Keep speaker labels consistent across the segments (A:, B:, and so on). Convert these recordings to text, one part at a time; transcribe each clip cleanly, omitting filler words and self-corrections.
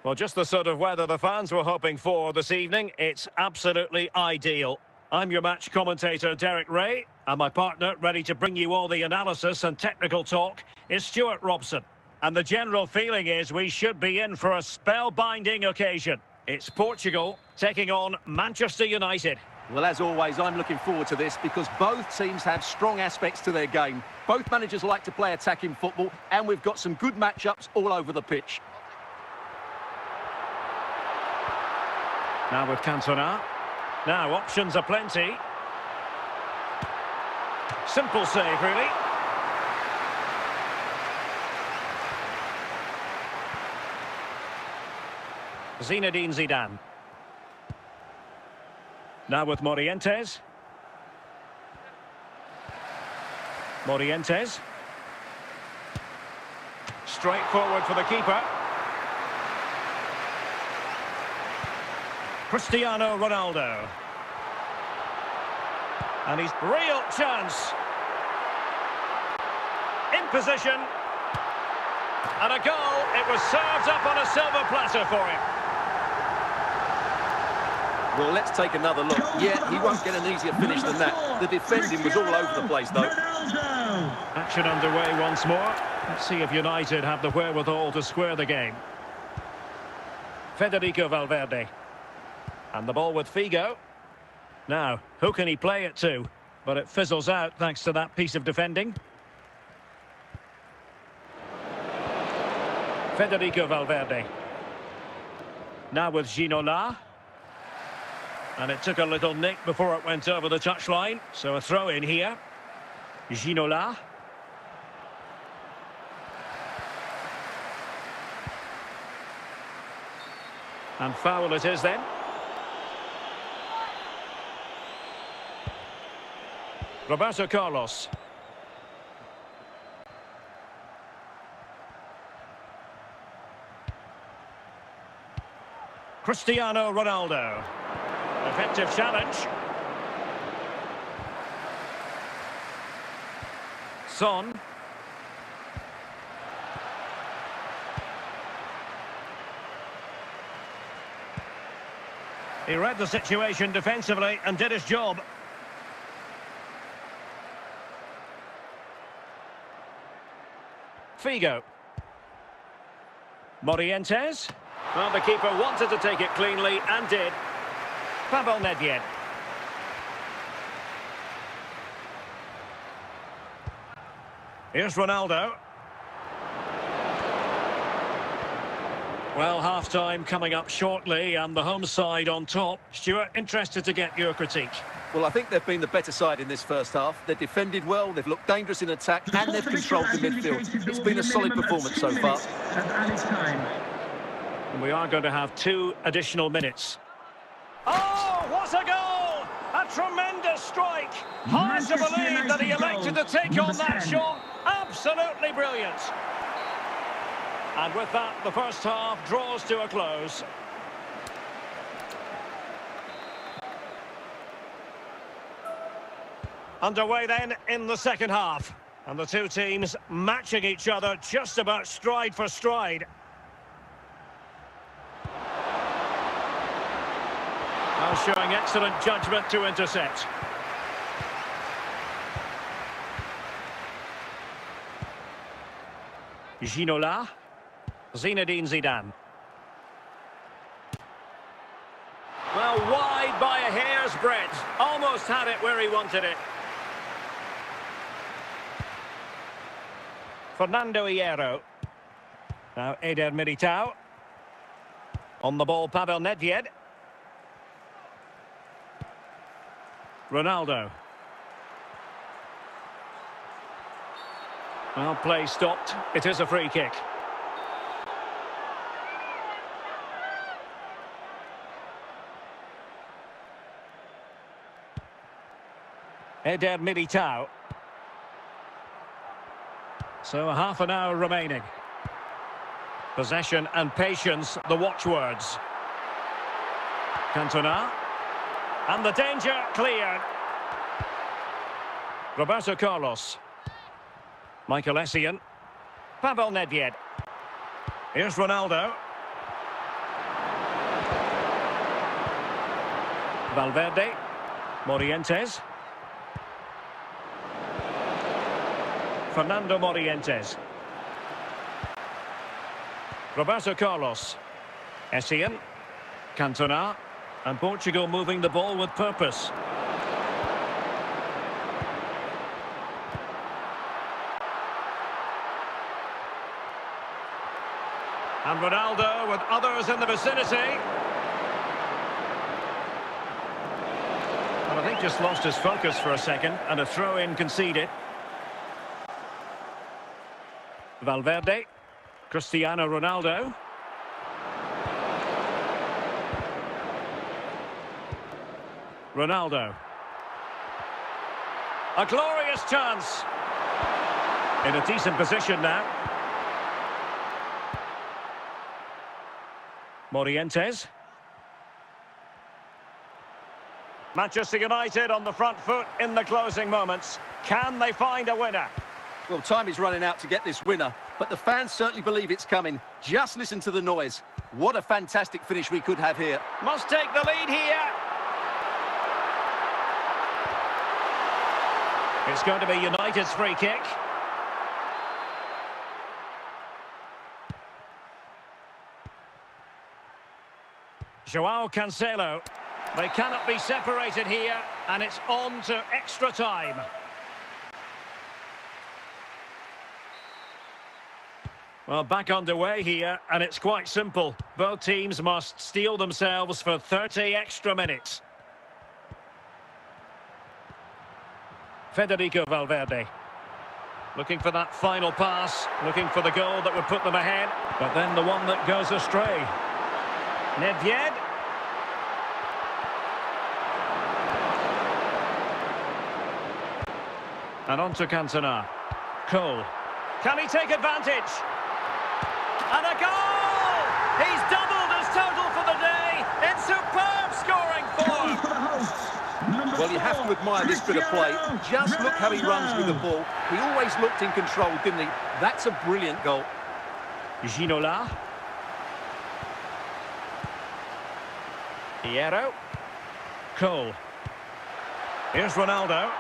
A: Well, just the sort of weather the fans were hoping for this evening. It's absolutely ideal. I'm your match commentator, Derek Ray, and my partner, ready to bring you all the analysis and technical talk, is Stuart Robson. And the general feeling is we should be in for a spellbinding occasion. It's Portugal taking on Manchester United.
B: Well, as always, I'm looking forward to this because both teams have strong aspects to their game. Both managers like to play attacking football, and we've got some good matchups all over the pitch.
A: Now with Cantona. Now, options are plenty. Simple save, really. Zinedine Zidane. Now with Morientes. Morientes. Straight forward for the keeper. Cristiano Ronaldo. And he's real chance. In position. And a goal. It was served up on a silver platter for him.
B: Well, let's take another look. Yeah, he won't get an easier finish than that. The defending was all over the place, though.
A: Action underway once more. Let's see if United have the wherewithal to square the game. Federico Valverde. And the ball with Figo. Now, who can he play it to? But it fizzles out thanks to that piece of defending. Federico Valverde. Now with Ginola. And it took a little nick before it went over the touchline. So a throw in here. Ginola. And foul it is then. Roberto Carlos. Cristiano Ronaldo. Effective challenge. Son. He read the situation defensively and did his job. Figo. Morientes. Well, the keeper wanted to take it cleanly and did. Pavel Nedved. Here's Ronaldo. Well, half-time coming up shortly and the home side on top. Stuart, interested to get your critique.
B: Well, I think they've been the better side in this first half. They've defended well, they've looked dangerous in attack, and they've controlled the midfield. It's been a solid performance so far.
A: And we are going to have 2 additional minutes. Oh, what a goal! A tremendous strike! Hard to believe that he elected to take on that shot. Absolutely brilliant. And with that, the first half draws to a close. Underway then in the second half. And the two teams matching each other just about stride for stride. Now showing excellent judgment to intercept. Ginola. Zinedine Zidane. Well, wide by a hair's breadth. Almost had it where he wanted it. Fernando Hierro. Now Eder Militao. On the ball, Pavel Nedved. Ronaldo. Well, play stopped. It is a free kick. Eder Militao. So half an hour remaining. Possession and patience, the watchwords. Cantona. And the danger cleared. Roberto Carlos. Michael Essien. Pavel Nedved. Here's Ronaldo. Valverde. Morientes. Fernando Morientes. Roberto Carlos. Essien. Cantona. And Portugal moving the ball with purpose. And Ronaldo with others in the vicinity. But I think just lost his focus for a second, and a throw-in conceded. Valverde. Cristiano Ronaldo. Ronaldo. A glorious chance. In a decent position now. Morientes. Manchester United on the front foot in the closing moments. Can they find a winner?
B: Well, time is running out to get this winner, but the fans certainly believe it's coming. Just listen to the noise. What a fantastic finish we could have here.
A: Must take the lead here. It's going to be United's free kick. Joao Cancelo. They cannot be separated here, and it's on to extra time. Well, back underway here, and it's quite simple. Both teams must steel themselves for 30 extra minutes. Federico Valverde. Looking for that final pass, looking for the goal that would put them ahead, but then the one that goes astray. Nedved. And on to Cantona. Cole. Can he take advantage? And a goal! He's doubled his total for the day in superb scoring form.
B: Well, you have to admire this bit of play. Just look how he runs with the ball. He always looked in control, didn't he? That's a brilliant goal.
A: Ginola. Hierro. Cole. Here's Ronaldo.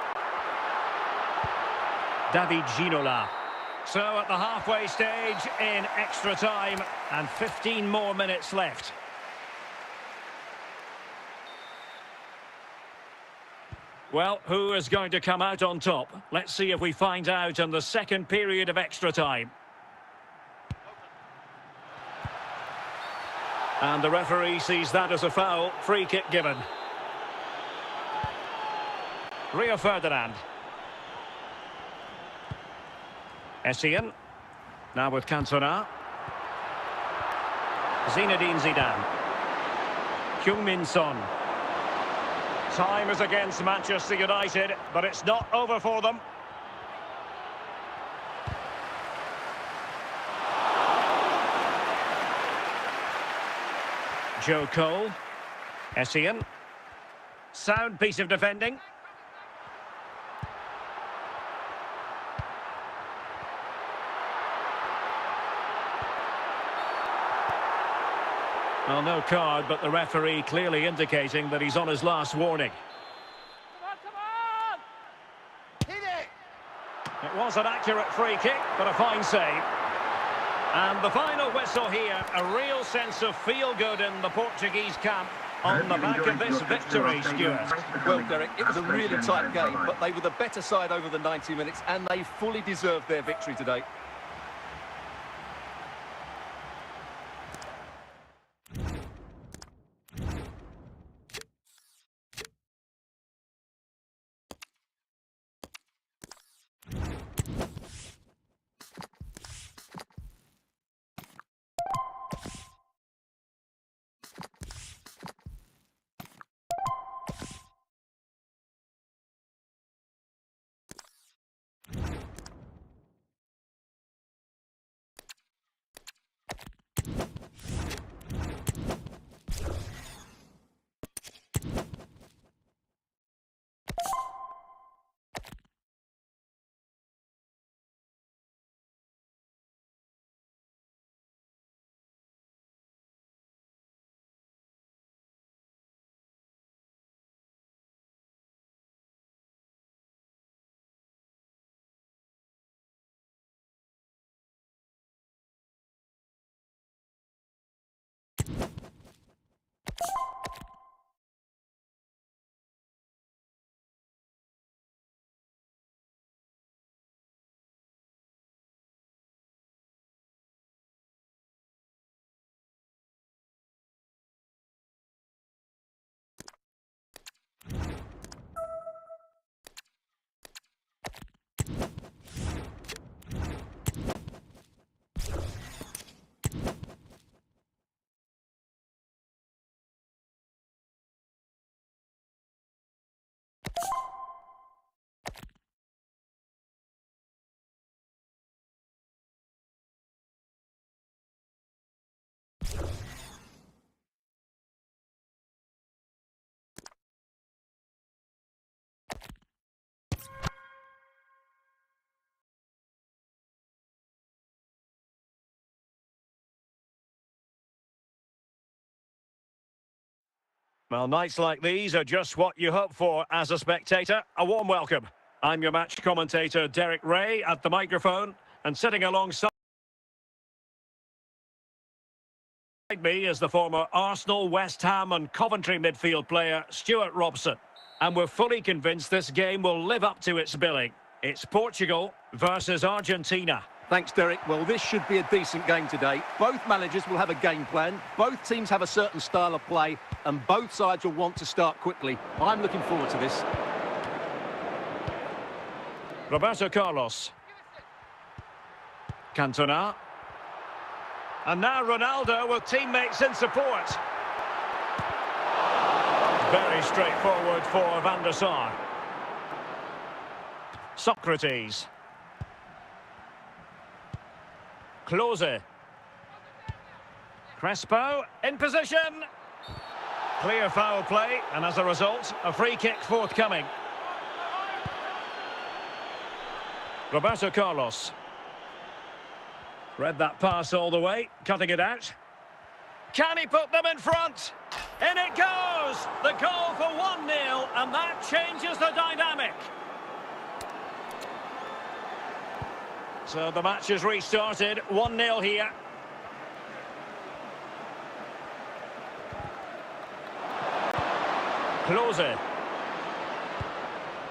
A: David Ginola. So at the halfway stage in extra time, and 15 more minutes left. Well, who is going to come out on top? Let's see if we find out in the second period of extra time. And the referee sees that as a foul. Free kick given. Rio Ferdinand. Essien. Now with Cantona. Zinedine Zidane. Heung-min Son. Time is against Manchester United, but it's not over for them. Joe Cole. Essien. Sound piece of defending. Well, no card, but the referee clearly indicating that he's on his last warning.
C: Come on! Hit it!
A: It was an accurate free kick, but a fine save. And the final whistle here, a real sense of feel-good in the Portuguese camp on the back of this victory, Stuart.
B: Well, Derek, it was a really tight game, but they were the better side over the 90 minutes, and they fully deserved their victory today.
A: Well, nights like these are just what you hope for as a spectator. A warm welcome. I'm your match commentator, Derek Ray, at the microphone, and sitting alongside me is the former Arsenal, West Ham and Coventry midfield player, Stuart Robson. And we're fully convinced this game will live up to its billing. It's Portugal versus Argentina.
B: Thanks, Derek. Well, this should be a decent game today. Both managers will have a game plan. Both teams have a certain style of play, and both sides will want to start quickly. I'm looking forward to this.
A: Roberto Carlos. Cantona. And now Ronaldo with teammates in support. Very straightforward for Van der Sar. Socrates. Klose. Crespo in position. Clear foul play, and as a result, a free kick forthcoming. Roberto Carlos. Read that pass all the way, cutting it out. Can he put them in front? In it goes! The goal for 1-0, and that changes the dynamic. So the match is restarted, 1-0 here. Klose.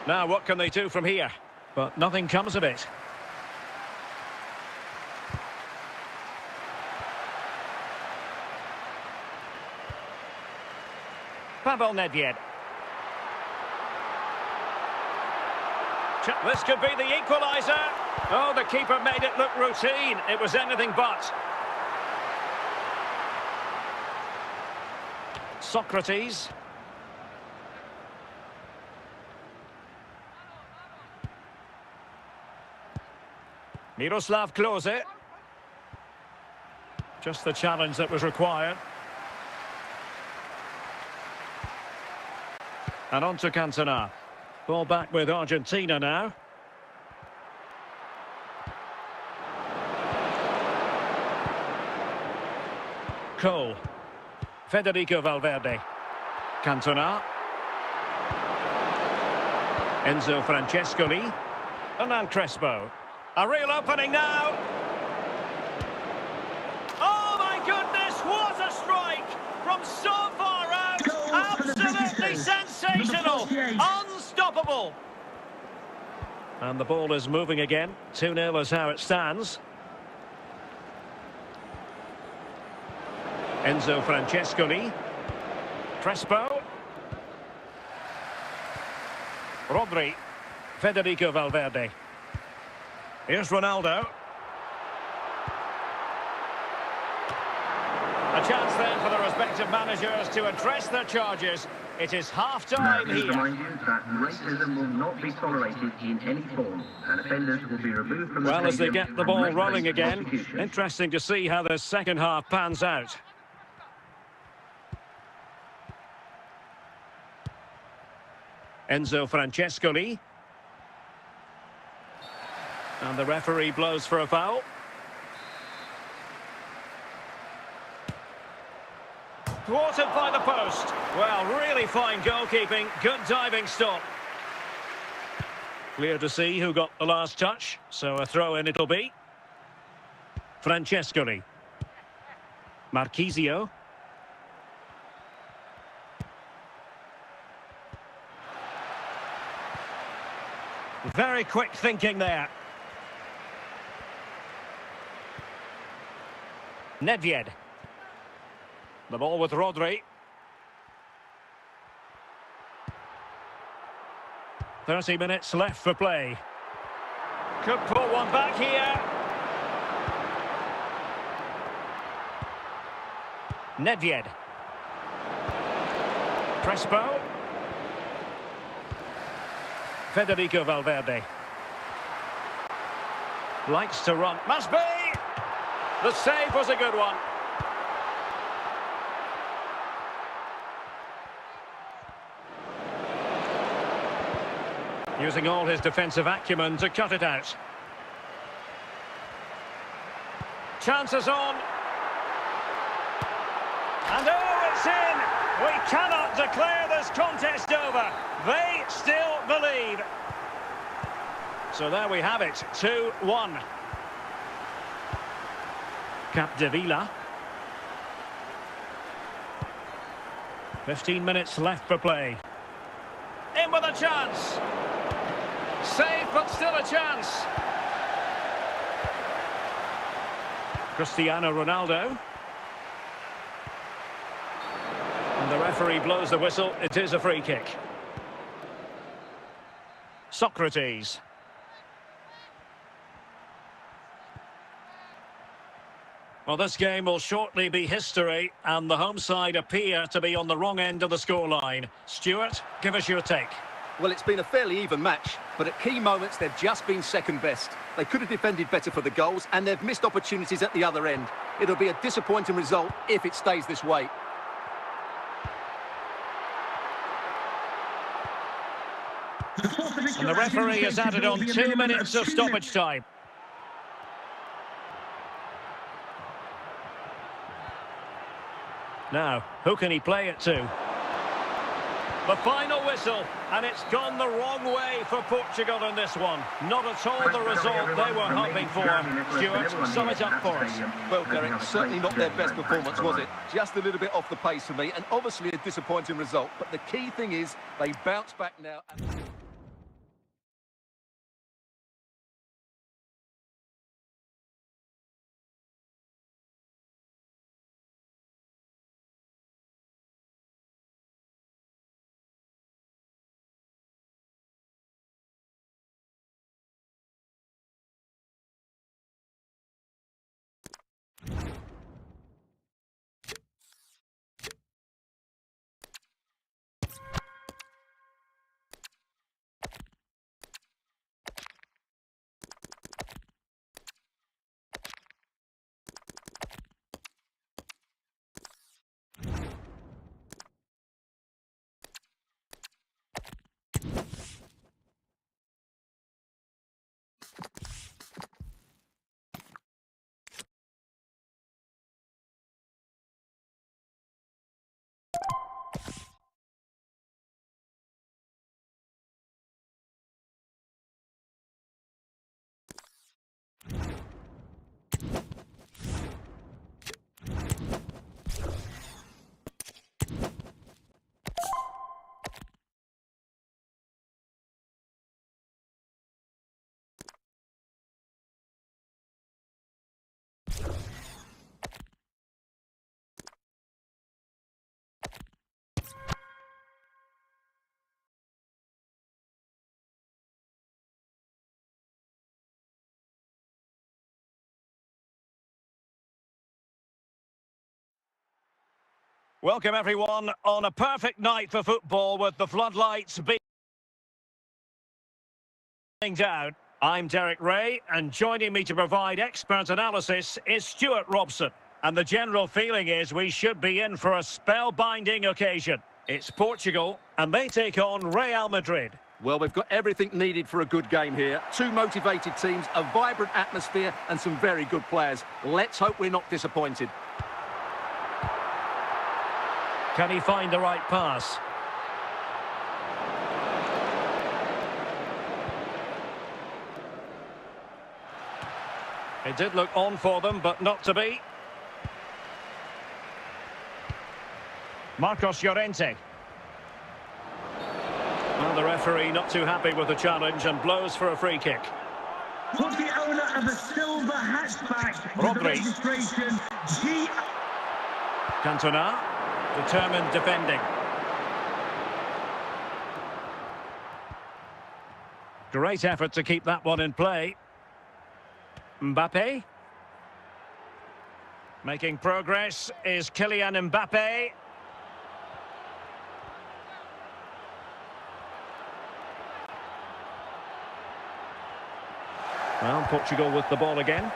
A: Now what can they do from here? But nothing comes of it. Pavel Nedved. This could be the equaliser. Oh, the keeper made it look routine. It was anything but. Socrates. Miroslav Klose. Just the challenge that was required. And on to Cantona. Ball back with Argentina now. Cole. Federico Valverde. Cantona. Enzo Francescoli. Hernan Crespo. A real opening now. Oh my goodness, what a strike! From so far out, absolutely sensational, unstoppable. And the ball is moving again. 2-0 is how it stands. Enzo Francescoli. Crespo. Rodri. Federico Valverde. Here's Ronaldo. A chance then for the respective managers to address their charges. It is half-time here.
D: Remind you that racism will not be tolerated in any form, and offenders will be removed from the
A: Well, as they
D: stadium
A: get the
D: and
A: ball
D: met
A: rolling
D: with
A: again,
D: prosecution.
A: interesting to see how the second half pans out. Enzo Francescoli. And the referee blows for a foul. Thwarted by the post. Well, really fine goalkeeping. Good diving stop. Clear to see who got the last touch. So a throw-in it'll be. Francescoli. Marchisio. Very quick thinking there. Nedved. The ball with Rodri. 30 minutes left for play. Could pull one back here. Nedved. Crespo. Federico Valverde. Likes to run. Must be! The save was a good one. Using all his defensive acumen to cut it out. Chances on. And oh, it's in! We cannot declare this contest over. They still believe. So there we have it, 2-1. Capdevila. 15 minutes left for play. In with a chance. Save, but still a chance. Cristiano Ronaldo. And the referee blows the whistle. It is a free kick. Socrates. Well, this game will shortly be history, and the home side appear to be on the wrong end of the scoreline. Stuart, give us your take.
B: Well, it's been a fairly even match, but at key moments they've just been second best. They could have defended better for the goals, and they've missed opportunities at the other end. It'll be a disappointing result if it stays this way.
A: And the referee has added on 2 minutes of stoppage time. Now, who can he play it to? The final whistle, and it's gone the wrong way for Portugal in this one. Not at all the result they were hoping for. Stuart, sum it up for us.
B: Well, Derek, certainly not their best performance, was it? Just a little bit off the pace for me, and obviously a disappointing result. But the key thing is they bounce back now.
A: Welcome everyone on a perfect night for football with the floodlights being down. I'm Derek Ray, and joining me to provide expert analysis is Stuart Robson. And the general feeling is we should be in for a spellbinding occasion. It's Portugal, and they take on Real Madrid.
B: Well, we've got everything needed for a good game here. Two motivated teams, a vibrant atmosphere, and some very good players. Let's hope we're not disappointed.
A: Can he find the right pass? It did look on for them, but not to be. Marcos Llorente. Well, the referee not too happy with the challenge and blows for a free kick.
E: Put the owner of the silver hatchback with the registration G.
A: Cantona, determined defending. Great effort to keep that one in play. Mbappe. Making progress is Kylian Mbappe. Well, Portugal with the ball again.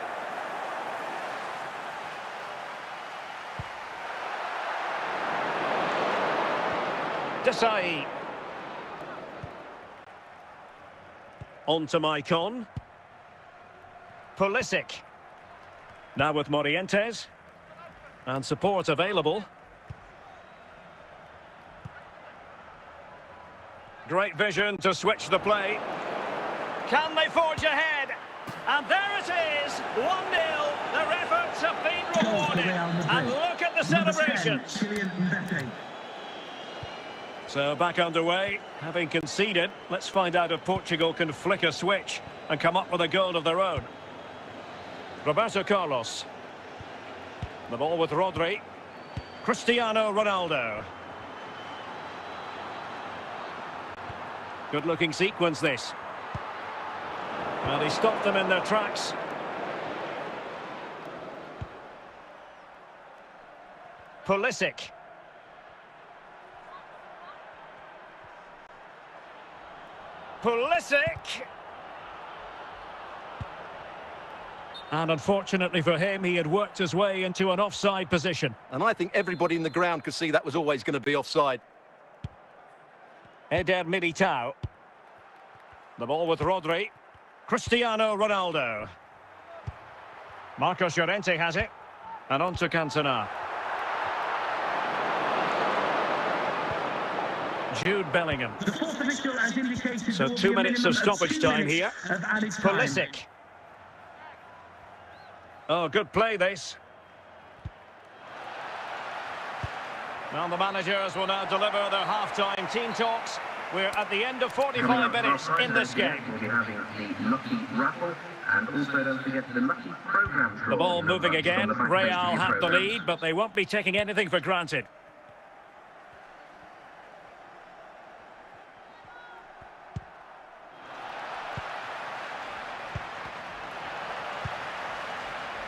A: Desai. On to Maicon. Pulisic. Now with Morientes. And support available. great vision to switch the play. Can they forge ahead? And there it is, 1-0. Their efforts have been rewarded. And look at the celebrations. So back underway, having conceded. Let's find out if Portugal can flick a switch and come up with a goal of their own. Roberto Carlos. The ball with Rodri. Cristiano Ronaldo. Good-looking sequence, this. Well, he stopped them in their tracks. Pulisic. Pulisic! And unfortunately for him, he had worked his way into an offside position.
B: And I think everybody in the ground could see that was always going to be offside.
A: Eder Militao. The ball with Rodri. Cristiano Ronaldo. Marcos Llorente has it. And on to Cantona. Jude Bellingham. So 2 minutes of stoppage time here. Pulisic. Oh, good play this. Now the managers will now deliver their half-time team talks. We're at the end of 45 minutes in this game.
D: We'll be having the lucky raffle, and also don't forget the lucky program.
A: The ball moving again. Real have the lead, but they won't be taking anything for granted.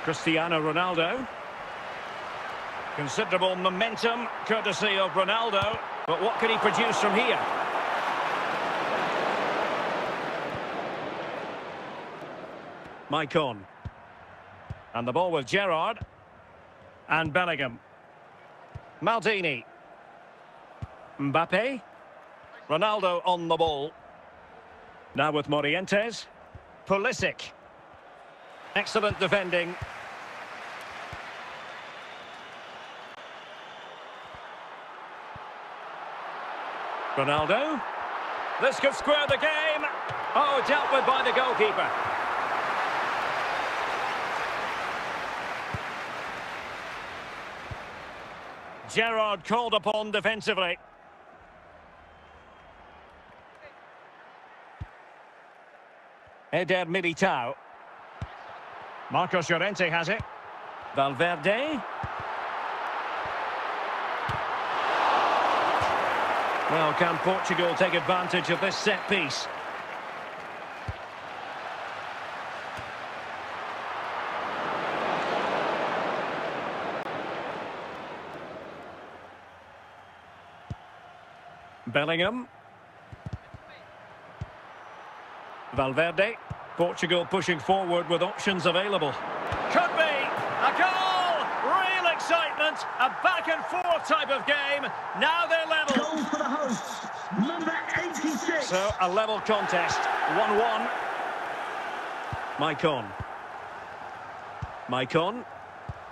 A: Cristiano Ronaldo. Considerable momentum, courtesy of Ronaldo. But what can he produce from here? Maicon. And the ball with Gerrard. And Bellingham. Maldini. Mbappe. Ronaldo on the ball. Now with Morientes. Pulisic. Excellent defending. Ronaldo. This could square the game. Oh, dealt with by the goalkeeper. Gerrard called upon defensively. Eder Militao. Marcos Llorente has it. Valverde. Well, can Portugal take advantage of this set piece? Bellingham. Valverde. Portugal pushing forward with options available. Could be a goal! Real excitement, a back and forth type of game. Now they're level.
E: Goal for the hosts, number 86.
A: So a level contest, 1-1. Maicon. Maicon.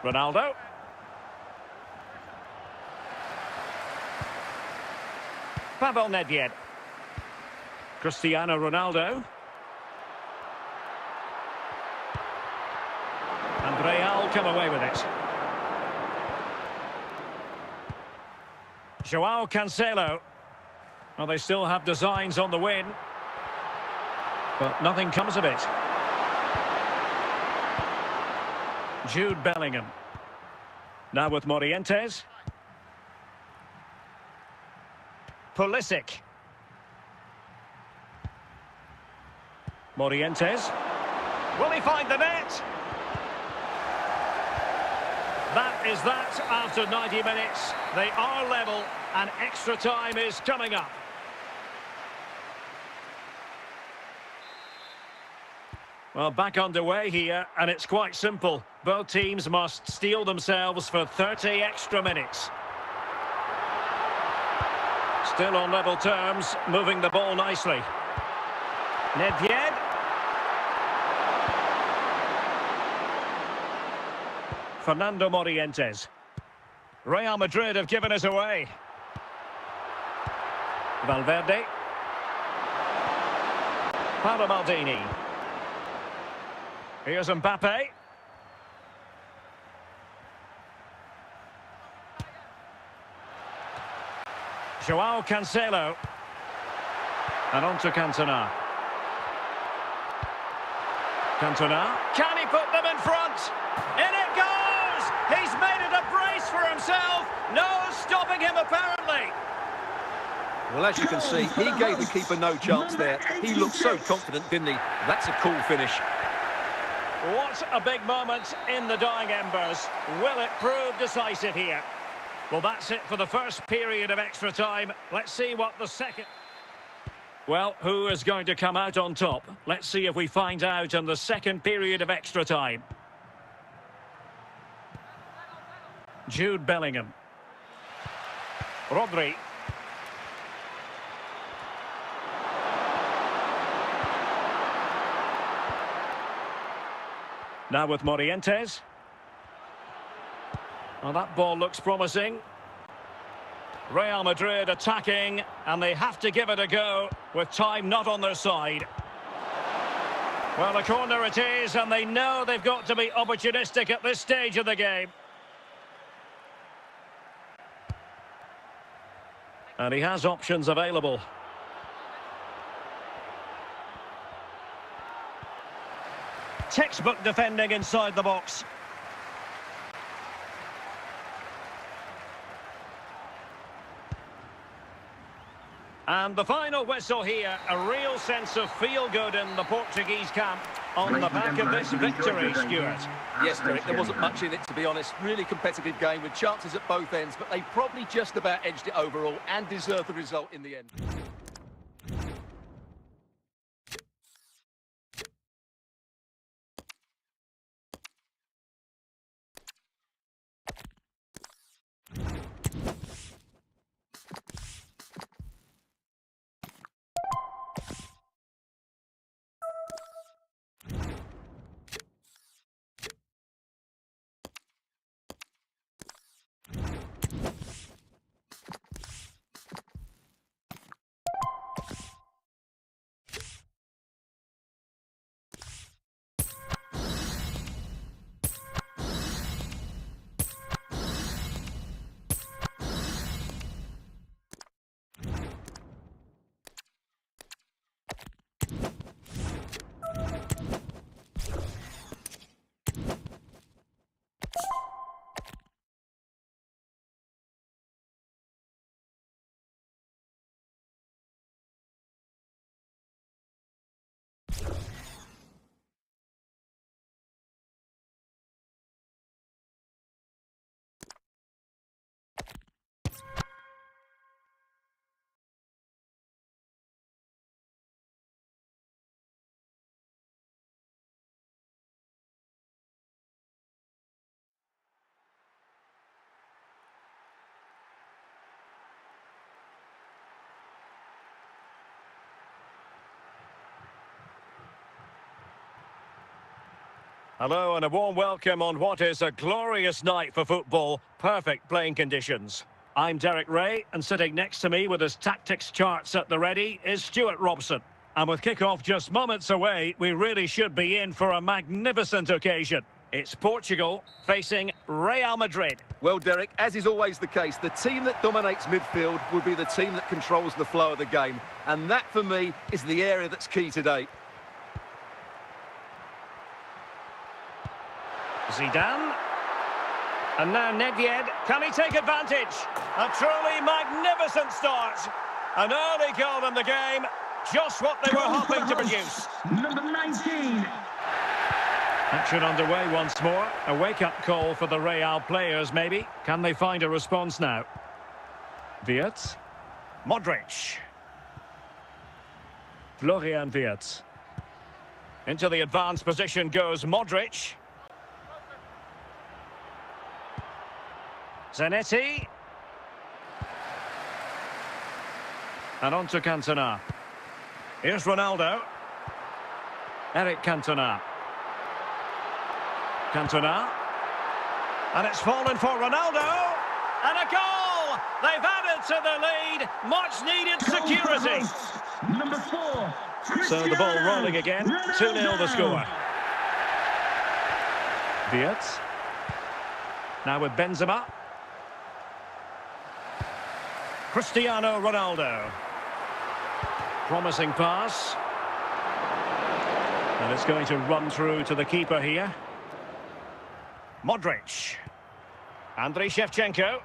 A: Ronaldo. Pavel Nedved. Cristiano Ronaldo. And Real come away with it. Joao Cancelo. Well, they still have designs on the win, but nothing comes of it. Jude Bellingham. Now with Morientes. Pulisic. Morientes. Will he find the net? That is that after 90 minutes. They are level and extra time is coming up. Well, back underway here, and it's quite simple. Both teams must steel themselves for 30 extra minutes. Still on level terms, moving the ball nicely. Nedved. Fernando Morientes. Real Madrid have given us away. Valverde. Paolo Maldini. Here's Mbappe. Joao Cancelo. And on to Cantona. Cantona. Can he put them in front? In it goes! He's made it a brace for himself. No stopping him, apparently.
B: Well, as you can see, he gave the keeper no chance there. He looked so confident, didn't he? That's a cool finish.
A: What a big moment in the dying embers. Will it prove decisive here? Well, that's it for the first period of extra time. Let's see what the second... Well, who is going to come out on top? Let's see if we find out in the second period of extra time. Jude Bellingham. Rodri. Now with Morientes. Well, that ball looks promising. Real Madrid attacking, and they have to give it a go with time not on their side. Well, a corner it is, and they know they've got to be opportunistic at this stage of the game. And he has options available. Textbook defending inside the box. And the final whistle here, a real sense of feel-good in the Portuguese camp on the back of this victory, Stuart.
B: Yes, Derek, there wasn't much in it, to be honest. Really competitive game with chances at both ends, but they probably just about edged it overall and deserved the result in the end.
A: Hello and a warm welcome on what is a glorious night for football. Perfect playing conditions. I'm Derek Ray, and sitting next to me with his tactics charts at the ready is Stuart Robson. And with kick-off just moments away, we really should be in for a magnificent occasion. It's Portugal facing Real Madrid.
B: Well, Derek, as is always the case, the team that dominates midfield will be the team that controls the flow of the game. And that, for me, is the area that's key today.
A: Zidane. And now Nedved. Can he take advantage? A truly magnificent start. An early goal in the game. Just what they were hoping to produce.
E: Number 19.
A: Action underway once more. A wake-up call for the Real players, maybe. Can they find a response now? Wirtz. Modric. Florian Wirtz. Into the advanced position goes Modric. Zanetti. And on to Cantona. Here's Ronaldo. Eric Cantona. Cantona. And it's fallen for Ronaldo. And a goal! They've added to the lead. Much needed security.
E: Number 4.
A: So the ball rolling again. 2-0 the score. Diaz. Now with Benzema. Cristiano Ronaldo. Promising pass. And it's going to run through to the keeper here. Modric. Andriy Shevchenko.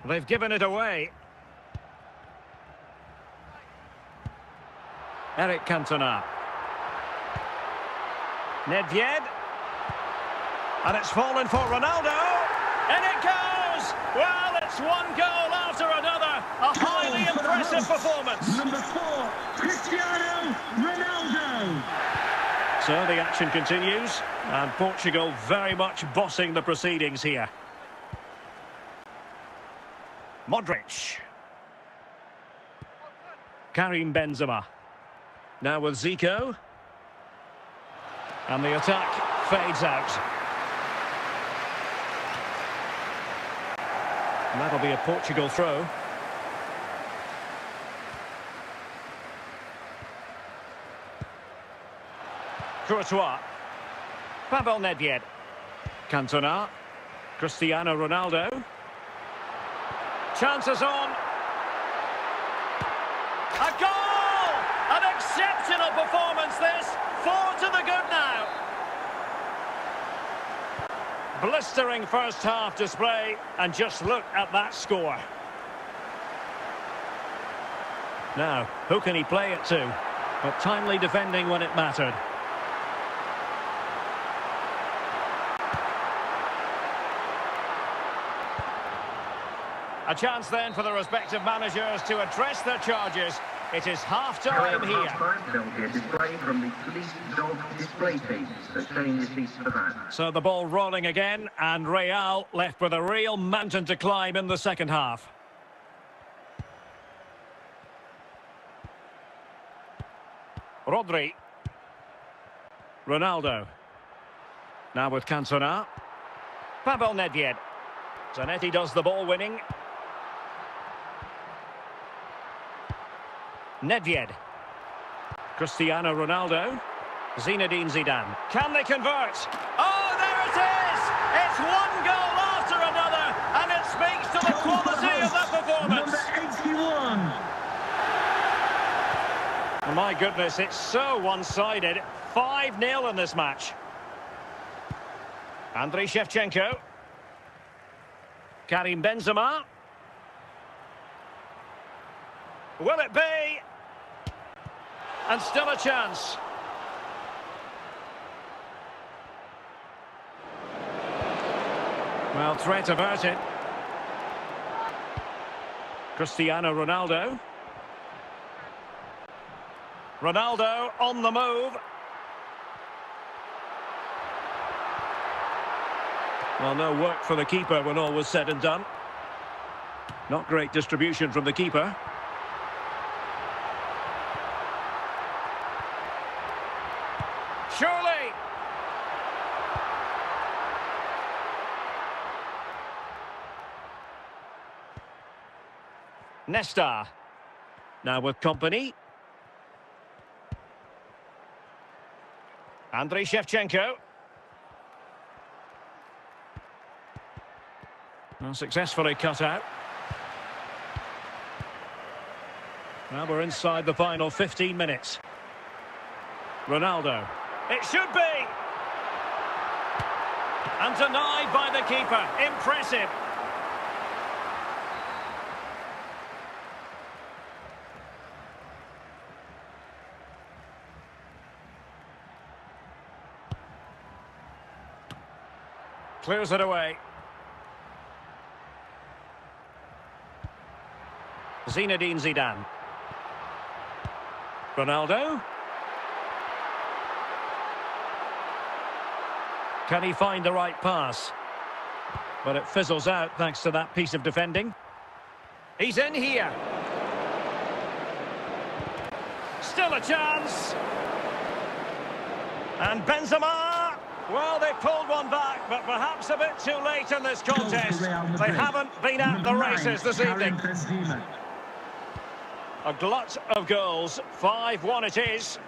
A: They've given it away. Eric Cantona. Nedved. And it's fallen for Ronaldo. And it goes! Well, it's one goal after another. A highly impressive performance.
E: Number 4, Cristiano Ronaldo.
A: So the action continues. And Portugal very much bossing the proceedings here. Modric. Karim Benzema. Now with Zico. And the attack fades out. And that'll be a Portugal throw. Courtois. Pavel Nedved. Cantona. Cristiano Ronaldo. Chances on. A goal! An exceptional performance this. 4 to the good now. Blistering first half display, and just look at that score. Now, who can he play it to? But timely defending when it mattered. A chance then for the respective managers to address their charges. It is half-time here.
D: There'll be a display from the police dog display team, so change your seats for that.
A: So the ball rolling again, and Real left with a real mountain to climb in the second half. Rodri. Ronaldo. Now with Cantona. Pavel Nedved. Zanetti does the ball winning. Nedved. Cristiano Ronaldo. Zinedine Zidane. Can they convert? Oh, there it is! It's one goal after another, and it speaks to the quality of that performance.
E: Number 81.
A: My goodness, it's so one-sided. 5-0 in this match. Andriy Shevchenko. Karim Benzema. Will it be? And still a chance. Well, threat averted. Cristiano Ronaldo. Ronaldo on the move. Well, no work for the keeper when all was said and done. Not great distribution from the keeper. Surely! Nesta. Now with company. Andriy Shevchenko. Well, successfully cut out. Well, we're inside the final 15 minutes. Ronaldo. It should be! And denied by the keeper. Impressive. Clears it away. Zinedine Zidane. Ronaldo. Can he find the right pass? But it fizzles out thanks to that piece of defending. He's in here. Still a chance. And Benzema. Well, they pulled one back, but perhaps a bit too late in this contest. They haven't been at the races this evening. A glut of goals. 5-1 it is.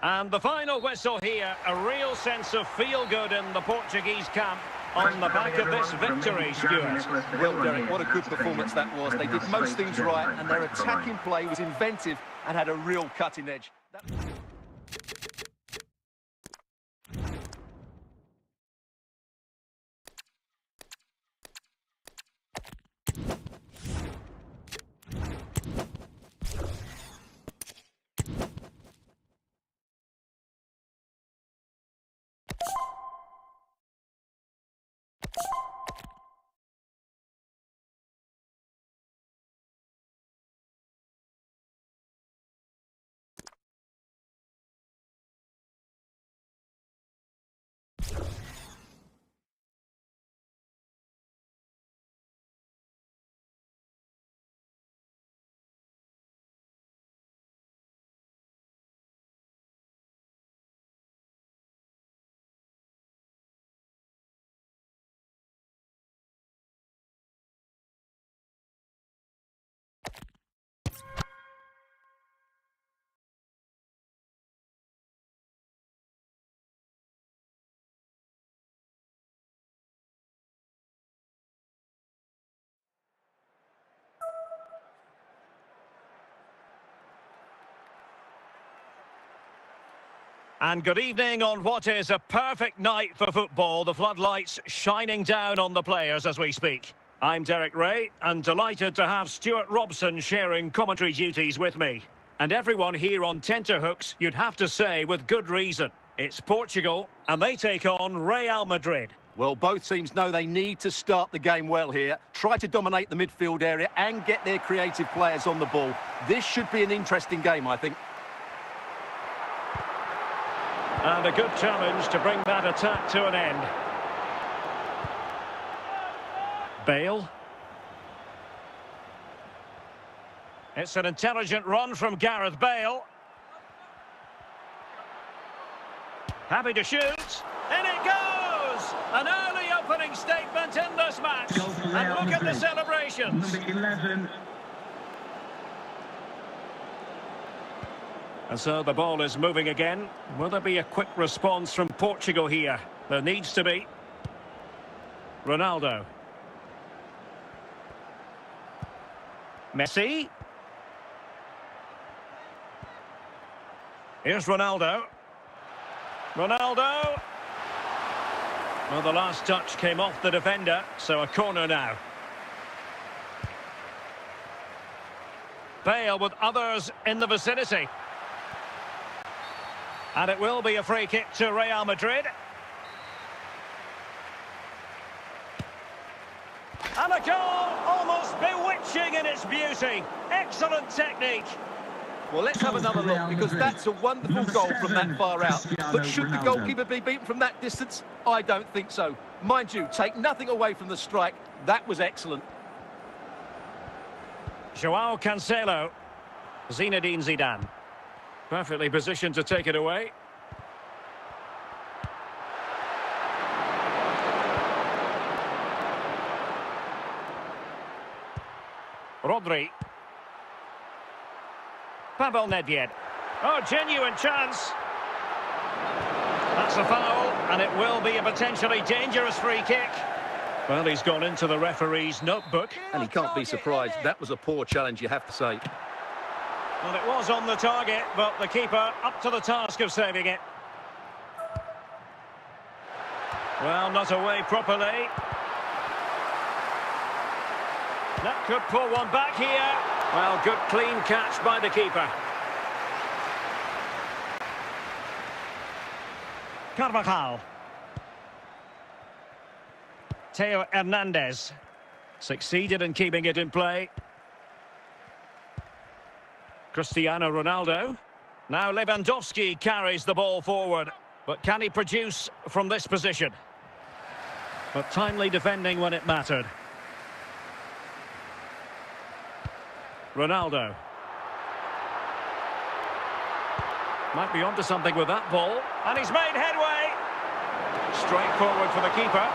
A: And the final whistle here, a real sense of feel-good in the Portuguese camp on the back of this victory, Stuart.
B: Well, Derek, what a good performance that was. They did most things right, and their attacking play was inventive and had a real cutting edge.
A: And good evening on what is a perfect night for football. The floodlights shining down on the players as we speak. I'm Derek Ray, and delighted to have Stuart Robson sharing commentary duties with me. And everyone here on tenterhooks, you'd have to say with good reason. It's Portugal, and they take on Real Madrid.
B: Well, both teams know they need to start the game well here, try to dominate the midfield area and get their creative players on the ball. This should be an interesting game, I think.
A: And a good challenge to bring that attack to an end. Bale. It's an intelligent run from Gareth Bale. Happy to shoot. In it goes! An early opening statement in this match. And look at the celebrations.
E: Number 11.
A: And so the ball is moving again. Will there be a quick response from Portugal here? There needs to be. Ronaldo. Messi. Here's Ronaldo. Ronaldo. Well, the last touch came off the defender, so a corner now. Bale with others in the vicinity. And it will be a free kick to Real Madrid. And a goal almost bewitching in its beauty. Excellent technique.
B: Well, let's have another look, because that's a wonderful goal from that far out. But should the goalkeeper be beaten from that distance? I don't think so. Mind you, take nothing away from the strike. That was excellent.
A: Joao Cancelo. Zinedine Zidane. Perfectly positioned to take it away. Rodri. Pavel Nedved. Oh, genuine chance. That's a foul, and it will be a potentially dangerous free kick. Well, he's gone into the referee's notebook.
B: And he can't be surprised. That was a poor challenge, you have to say.
A: Well, it was on the target, but the keeper up to the task of saving it. Well, not away properly. That could pull one back here. Well, good clean catch by the keeper. Carvajal. Theo Hernandez. Succeeded in keeping it in play. Cristiano Ronaldo. Now Lewandowski carries the ball forward. But can he produce from this position? But timely defending when it mattered. Ronaldo. Might be onto something with that ball. And he's made headway. Straight forward for the keeper.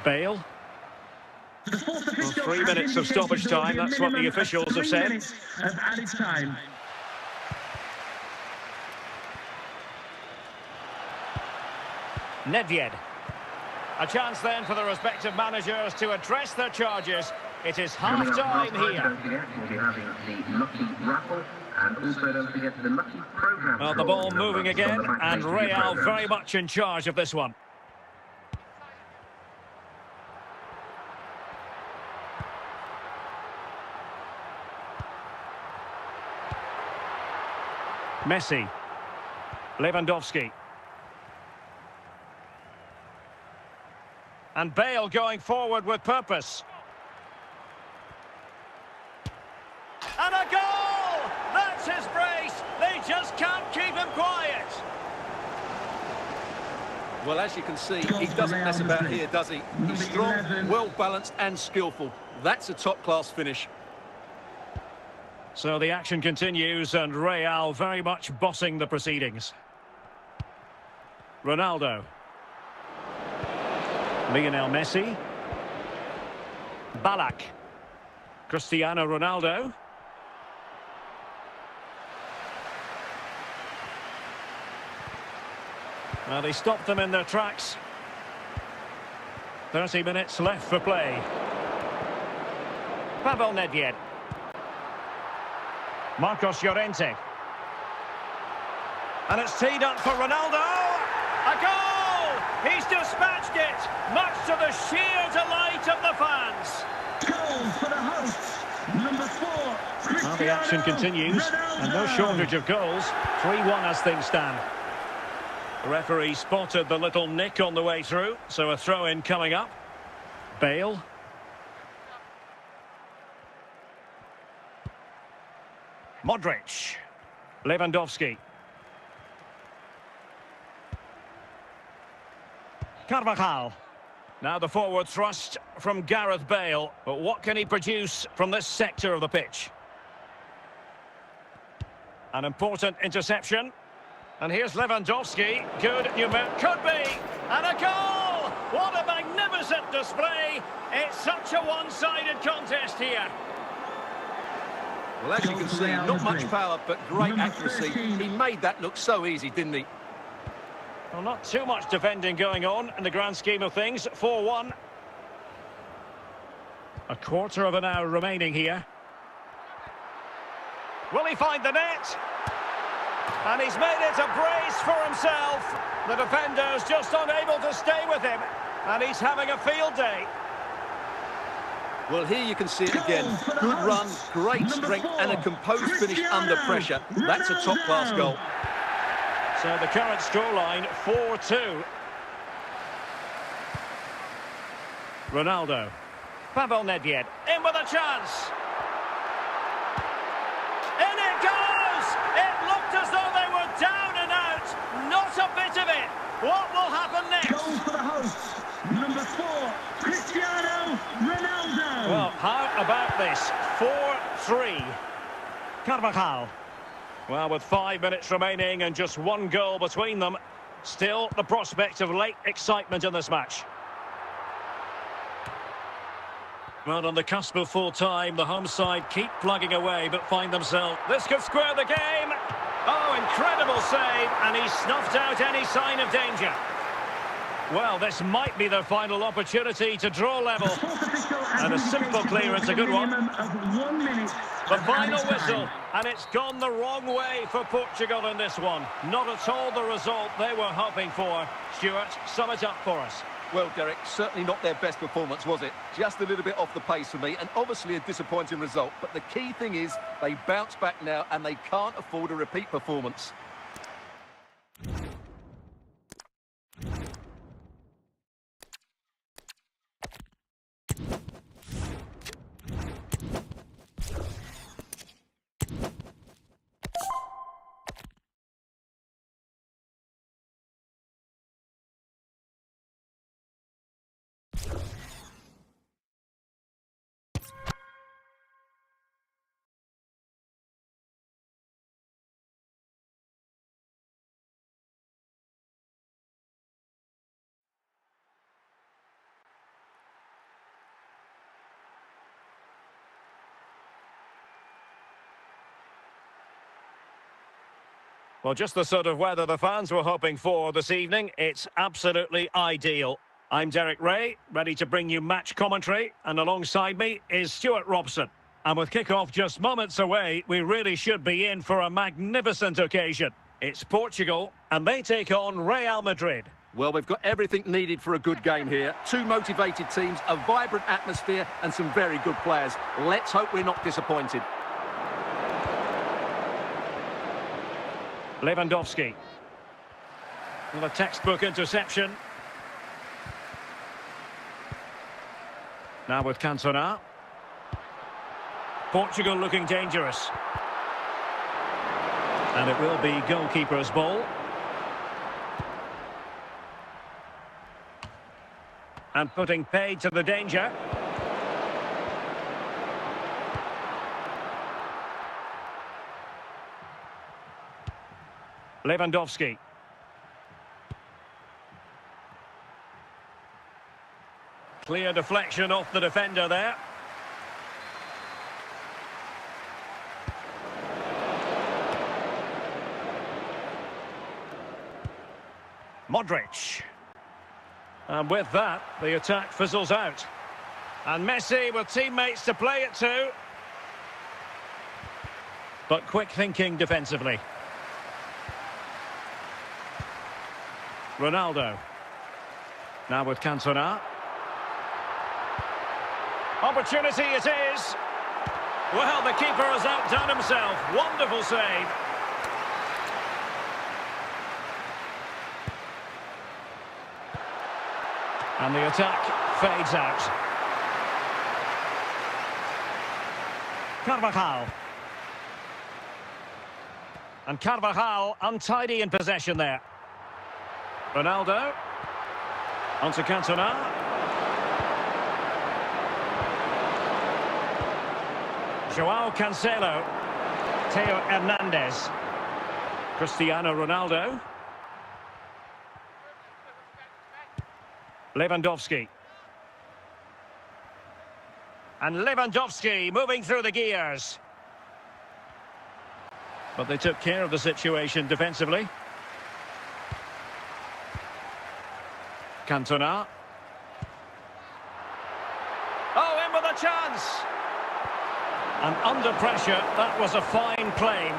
A: Bale. Well, 3 minutes of stoppage time, that's what the officials have said.
E: Of added time.
A: Nedved. A chance then for the respective managers to address their charges. It is half-time here.
D: Don't forget, we'll be having the lucky raffle, and also don't forget the lucky programme.
A: Well, the ball moving again, and Real very much in charge of this one. Messi. Lewandowski. And Bale going forward with purpose. And a goal! That's his brace! They just can't keep him quiet.
B: Well, as you can see, he doesn't mess about here, does he? He's strong, well-balanced and skillful. That's a top-class finish.
A: So the action continues, and Real very much bossing the proceedings. Ronaldo. Lionel Messi. Ballack. Cristiano Ronaldo. Well, they stopped them in their tracks. 30 minutes left for play. Pavel Nedved. Marcos Llorente. And it's teed up for Ronaldo. A goal! He's dispatched it, much to the sheer delight of the fans.
E: Goal for the hosts. Number 4, Cristiano
A: Well, the action continues, and no shortage of goals. 3-1 as things stand. The referee spotted the little nick on the way through, so a throw-in coming up. Bale. Modric. Lewandowski. Carvajal. Now the forward thrust from Gareth Bale. But what can he produce from this sector of the pitch? An important interception. And here's Lewandowski. Good number. Could be. And a goal! What a magnificent display. It's such a one-sided contest here.
B: Well, as you can see, not much power, but great accuracy. He made that look so easy, didn't he?
A: Well, not too much defending going on in the grand scheme of things. 4-1. A quarter of an hour remaining here. Will he find the net? And he's made it a brace for himself. The defender's just unable to stay with him. And he's having a field day.
B: Well, here you can see it again. Good run, great strength, and a composed finish under pressure. That's a top-class goal.
A: So the current scoreline, 4-2. Ronaldo. Pavel Nedved. In with a chance. In it goes! It looked as though they were down and out. Not a bit of it. What will happen next?
E: Goal for the hosts. Number 4, Cristiano Ronaldo.
A: Well, how about this? 4-3. Carvajal. Well, with 5 minutes remaining and just one goal between them, still the prospect of late excitement in this match. Well, on the cusp of full time, the home side keep plugging away but find themselves. This could square the game. Oh, incredible save, and he snuffed out any sign of danger. Well, this might be their final opportunity to draw level. And a simple clearance, a good one. The final whistle, and it's gone the wrong way for Portugal in this one. Not at all the result they were hoping for. Stuart, sum it up for us.
B: Well, Derek, certainly not their best performance, was it? Just a little bit off the pace for me, and obviously a disappointing result. But the key thing is they bounce back now, and they can't afford a repeat performance.
A: Well, just the sort of weather the fans were hoping for this evening. It's absolutely ideal. I'm Derek Ray, ready to bring you match commentary, and alongside me is Stuart Robson. And with kick-off just moments away, we really should be in for a magnificent occasion. It's Portugal, and they take on Real Madrid.
B: Well, we've got everything needed for a good game here. Two motivated teams, a vibrant atmosphere, and some very good players. Let's hope we're not disappointed.
A: Lewandowski. Well, a textbook interception. Now with Cantona. Portugal looking dangerous. And it will be goalkeeper's ball. And putting paid to the danger. Lewandowski. Clear deflection off the defender there. Modric. And with that, the attack fizzles out. And Messi with teammates to play it to. But quick thinking defensively. Ronaldo. Now with Cantona. Opportunity it is. Well, the keeper has outdone himself. Wonderful save. And the attack fades out. Carvajal. And Carvajal untidy in possession there. Ronaldo. Onto Cantona. Joao Cancelo. Theo Hernandez. Cristiano Ronaldo. Lewandowski. And Lewandowski moving through the gears. But they took care of the situation defensively. Cantona. Oh, in with a chance! And under pressure, that was a fine claim.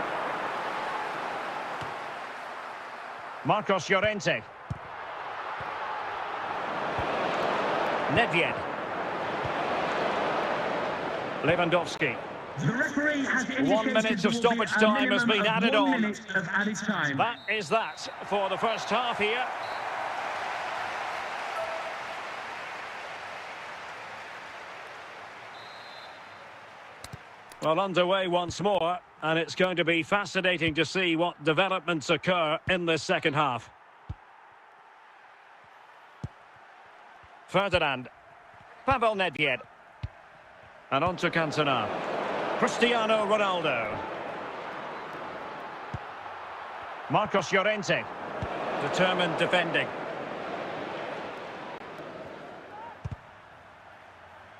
A: Marcos Llorente. Nedved. Lewandowski.
E: The referee has
A: 1 minute of stoppage time has been added on.
E: Time.
A: That is that for the first half here. Well, underway once more, and it's going to be fascinating to see what developments occur in this second half. Ferdinand. Pavel Nedved. And on to Cantona. Cristiano Ronaldo. Marcos Llorente. Determined defending.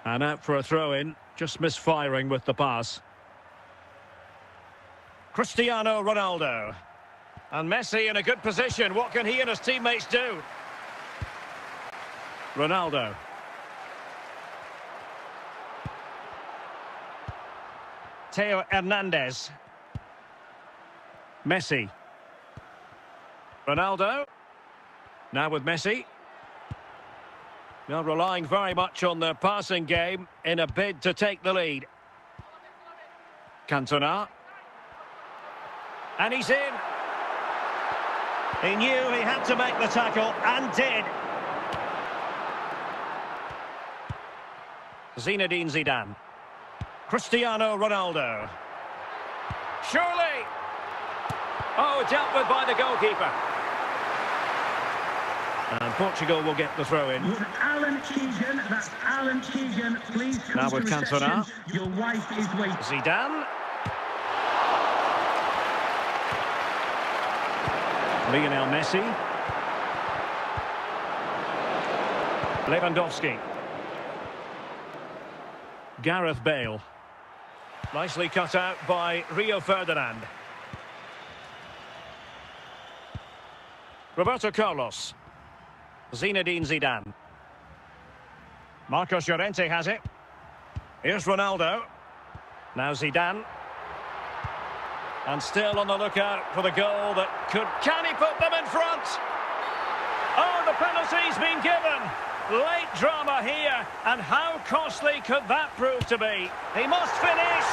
A: And out for a throw-in. Just misfiring with the pass. Cristiano Ronaldo. And Messi in a good position. What can he and his teammates do? Ronaldo. Theo Hernandez. Messi. Ronaldo. Now with Messi. Now relying very much on their passing game in a bid to take the lead. Cantona. And he's in. He knew he had to make the tackle and did. Zinedine Zidane. Cristiano Ronaldo. Surely. Oh, dealt with by the goalkeeper. And Portugal will get the throw in.
E: Alan Keegan, that's Alan Keegan. Please come
A: now with Cantona.
E: Your wife is waiting.
A: Zidane. Lionel Messi. Lewandowski. Gareth Bale. Nicely cut out by Rio Ferdinand. Roberto Carlos. Zinedine Zidane. Marcos Llorente has it. Here's Ronaldo. Now Zidane. And still on the lookout for the goal that could... Can he put them in front? Oh, the penalty's been given. Late drama here. And how costly could that prove to be? He must finish.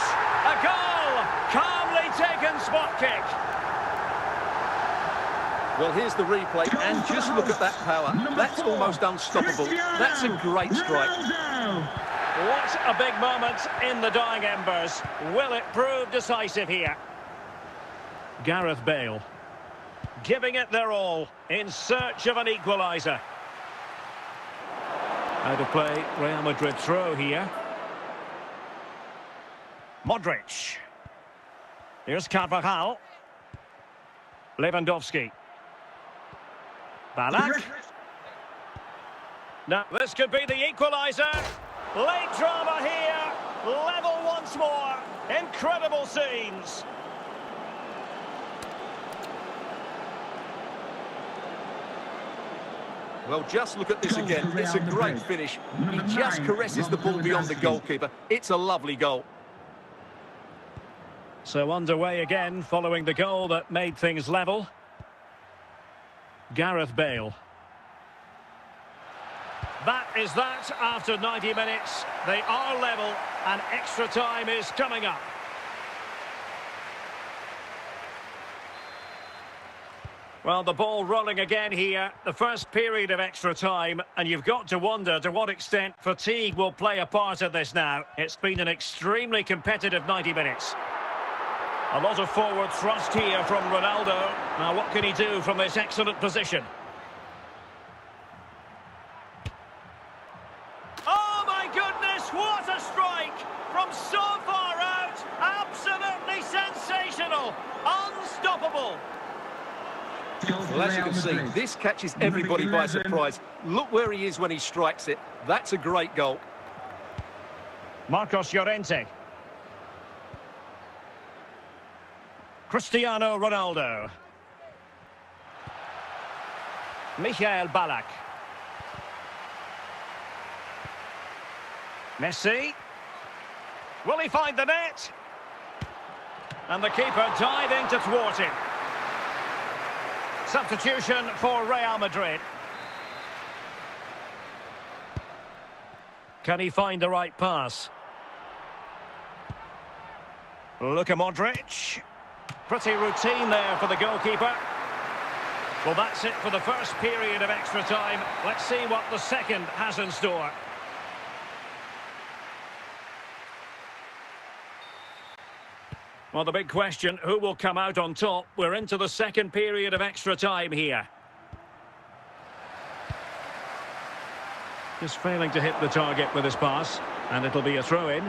A: A goal. Calmly taken spot kick.
B: Well, here's the replay, and just look at that power. That's almost unstoppable. That's a great strike.
A: What a big moment in the dying embers. Will it prove decisive here? Gareth Bale. Giving it their all in search of an equaliser. Out of play, Real Madrid throw here. Modric. Here's Carvajal. Lewandowski. Ballack. Now, this could be the equaliser. Late drama here. Level once more. Incredible scenes.
B: Well, just look at this again. It's a great finish. He just caresses the ball beyond the goalkeeper. It's a lovely goal.
A: So underway again following the goal that made things level. Gareth Bale. That is that after 90 minutes. They are level and extra time is coming up. Well, the ball rolling again here. The first period of extra time, and you've got to wonder to what extent fatigue will play a part in this now. It's been an extremely competitive 90 minutes. A lot of forward thrust here from Ronaldo. Now, what can he do from this excellent position? Oh, my goodness, what a strike! From so far out, absolutely sensational, unstoppable.
B: Well, as you can see, this catches everybody by surprise. Look where he is when he strikes it. That's a great goal.
A: Marcos Llorente. Cristiano Ronaldo. Michael Ballack. Messi. Will he find the net? And the keeper diving to thwart him. Substitution for Real Madrid. Can he find the right pass? Luka Modric. Pretty routine there for the goalkeeper. Well, that's it for the first period of extra time. Let's see what the second has in store. Well, the big question, who will come out on top? We're into the second period of extra time here. Just failing to hit the target with his pass, and it'll be a throw-in.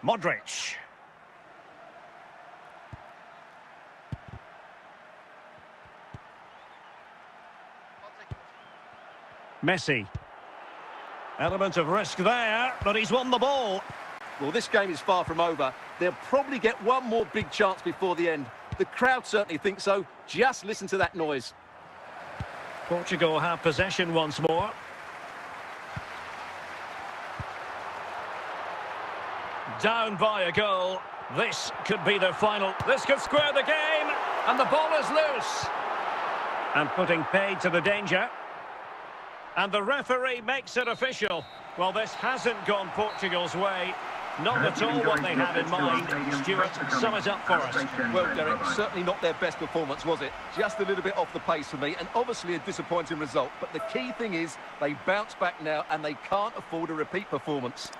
A: Modric. Messi. Element of risk there, but he's won the ball.
B: Well, this game is far from over. They'll probably get one more big chance before the end. The crowd certainly think so. Just listen to that noise.
A: Portugal have possession once more. Down by a goal. This could be their final. This could square the game. And the ball is loose. And putting paid to the danger. And the referee makes it official. Well, this hasn't gone Portugal's way. Not at all what they had in mind. Stuart, sum it up for us.
B: Well, Derek, certainly not their best performance, was it? Just a little bit off the pace for me, and obviously a disappointing result. But the key thing is they bounce back now, and they can't afford a repeat performance.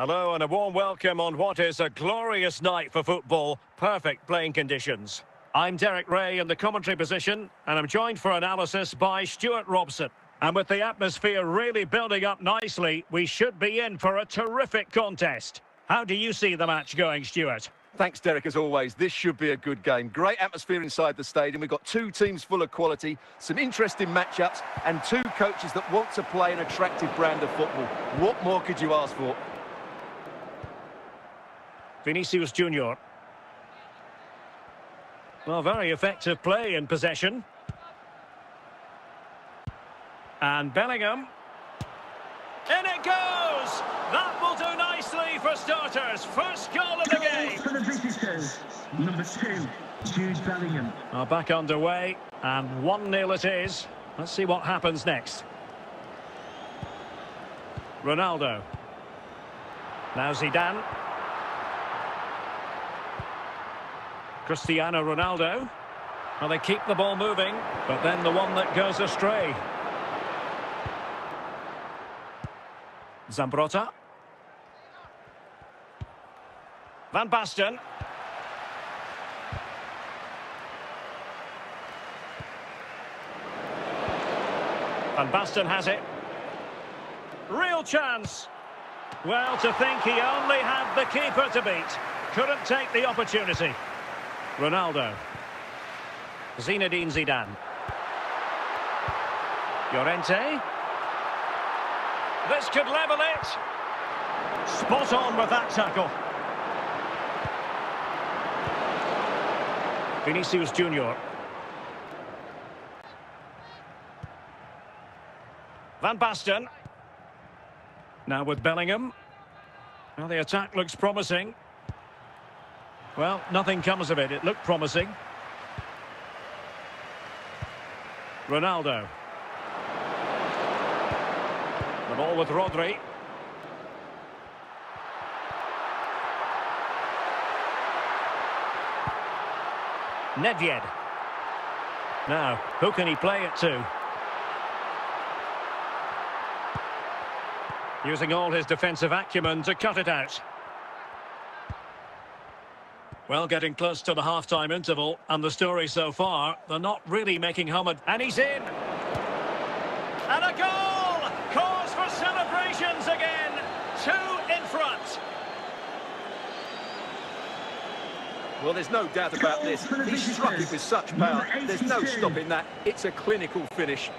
A: Hello and a warm welcome on what is a glorious night for football. Perfect playing conditions. I'm Derek Ray in the commentary position, and I'm joined for analysis by Stuart Robson. And with the atmosphere really building up nicely, we should be in for a terrific contest. How do you see the match going, Stuart?
B: Thanks, Derek, as always. This should be a good game. Great atmosphere inside the stadium. We've got two teams full of quality, some interesting matchups, and two coaches that want to play an attractive brand of football. What more could you ask for?
A: Vinicius Junior. Well, very effective play in possession. And Bellingham. In it goes! That will do nicely for starters. First goal of the game.
E: For the visitors, number 2, Jude Bellingham.
A: Well, back underway, and 1-0 it is. Let's see what happens next. Ronaldo. Now Zidane. Cristiano Ronaldo. Well, they keep the ball moving, but then the one that goes astray. Zambrotta. Van Basten. Van Basten has it. Real chance. Well, to think he only had the keeper to beat. Couldn't take the opportunity. Ronaldo. Zinedine Zidane. Llorente. This could level it. Spot on with that tackle. Vinicius Junior. Van Basten. Now with Bellingham. Well, the attack looks promising. Well, nothing comes of it. It looked promising. Ronaldo. The ball with Rodri. Nedved. Now, who can he play it to? Using all his defensive acumen to cut it out. Well, getting close to the half-time interval, and the story so far, they're not really making home. And he's in! And a goal! Cause for celebrations again! 2 in front!
B: Well, there's no doubt about this. He struck it with such power. There's no stopping that. It's a clinical finish.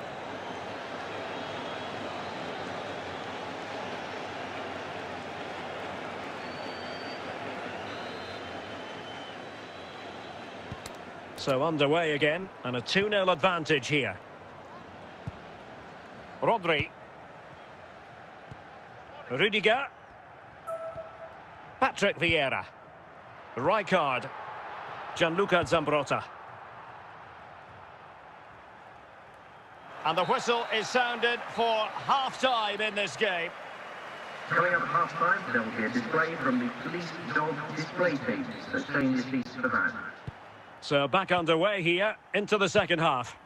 A: So underway again, and a 2-0 advantage here. Rodri. Rudiger. Patrick Vieira. Rijkaard. Gianluca Zambrotta. And the whistle is sounded for half-time in this game.
D: Coming up at half-time, there will be a display from the police dog display team, so stay in your seats for that.
A: So back underway here into the second half.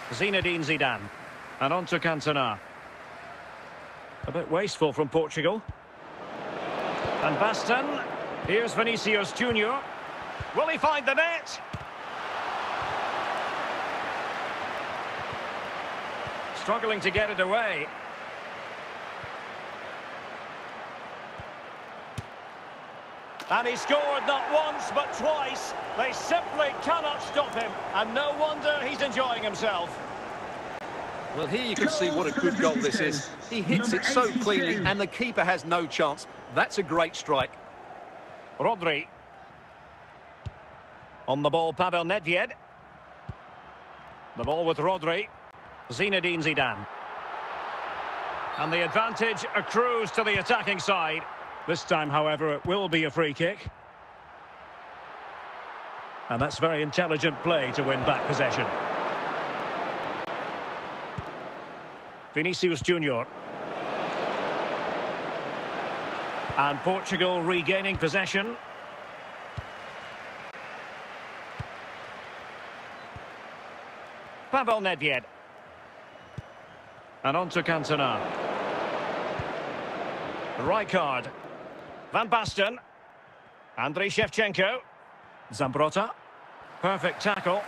A: Zinedine Zidane. And on to Cantona. A bit wasteful from Portugal. And Basten. Here's Vinicius Junior. Will he find the net? Struggling to get it away. And he scored not once but twice. They simply cannot stop him. And no wonder he's enjoying himself.
B: Well, here you can see what a good goal this is. He hits it so cleanly and the keeper has no chance. That's a great strike.
A: Rodri. On the ball, Pavel Nedved. The ball with Rodri. Zinedine Zidane. And the advantage accrues to the attacking side. This time, however, it will be a free kick. And that's very intelligent play to win back possession. Vinicius Junior. And Portugal regaining possession. Pavel Nedved. And on to Cantona. Rijkaard. Van Basten. Andriy Shevchenko. Zambrotta. Perfect tackle.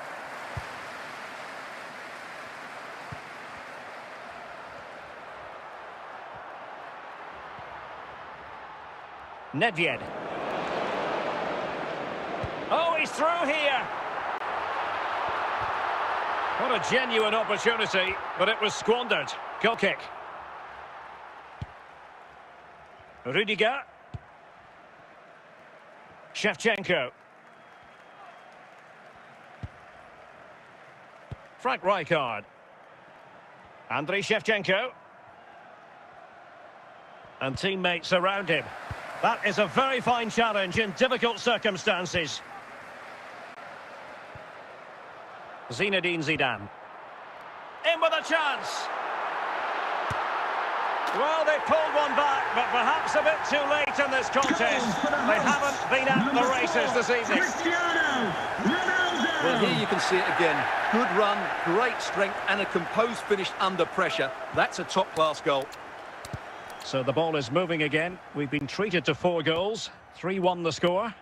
A: Nedved. Oh, he's through here. What a genuine opportunity, but it was squandered. Goal kick. Rudiger. Shevchenko. Frank Rijkaard. Andriy Shevchenko. And teammates around him. That is a very fine challenge in difficult circumstances. Zinedine Zidane. In with a chance. Well, they pulled one back, but perhaps a bit too late in this contest. They haven't been at the races this evening.
B: Well, here you can see it again. Good run, great strength, and a composed finish under pressure. That's a top-class goal.
A: So the ball is moving again. We've been treated to 4 goals. 3-1 the score.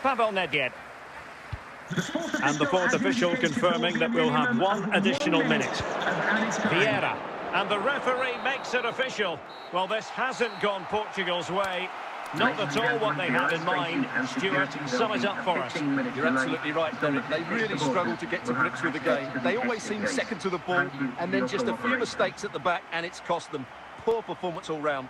A: Pavel Nedved. And the fourth official confirming that we'll have 1 additional minute. Vieira. And the referee makes it official. Well, this hasn't gone Portugal's way. Not at all what they had in mind. Stuart, sum it up for us.
B: You're absolutely right, Derek. They really struggle to get to grips with the game. They always seem second to the ball, and then just a few mistakes at the back, and it's cost them. Poor performance all round.